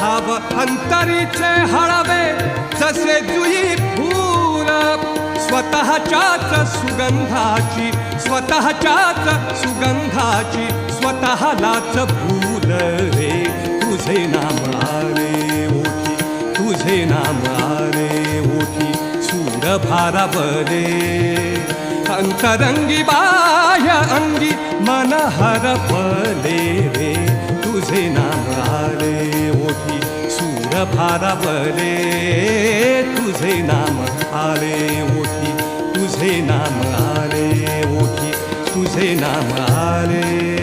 भाव अंतरीचे हळवे जसे जुई फूल स्वतःच्याच सुगंधाची स्वतःलाच भूल रे तुझे नाम आले ओठी तुझे नाम आले ओठी सूर भारावले अंतरंगी बाह्य अंगी मन हरपले रे तुझे नाम आले ओठी सूर भारावले तुझे नाम आले ओठी तुझे नाम आले ओठी तुझे नाम आले